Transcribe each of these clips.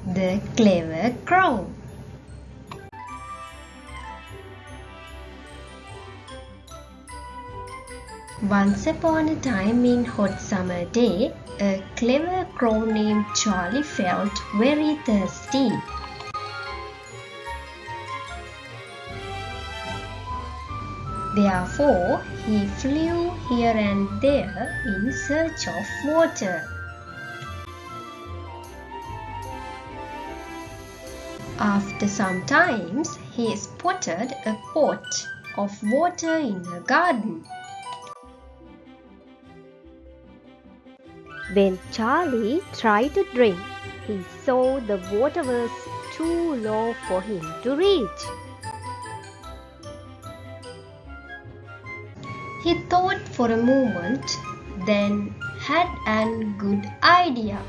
The Clever Crow. Once upon a time in hot summer day, a clever crow named Charlie felt very thirsty. Therefore, he flew here and there in search of water. After some time, he spotted a pot of water in a garden. When Charlie tried to drink, he saw the water was too low for him to reach. He thought for a moment, then had a good idea.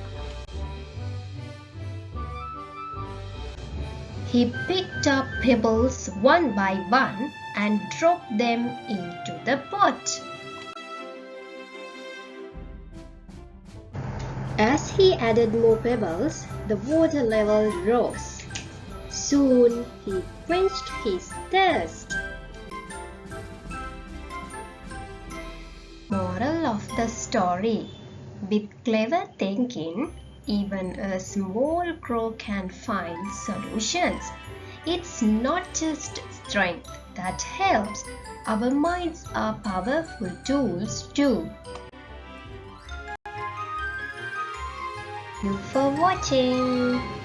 He picked up pebbles one by one and dropped them into the pot. As he added more pebbles, the water level rose. Soon he quenched his thirst. Moral of the story: with clever thinking, even a small crow can find solutions. It's not just strength that helps, our minds are powerful tools too. Thank you for watching.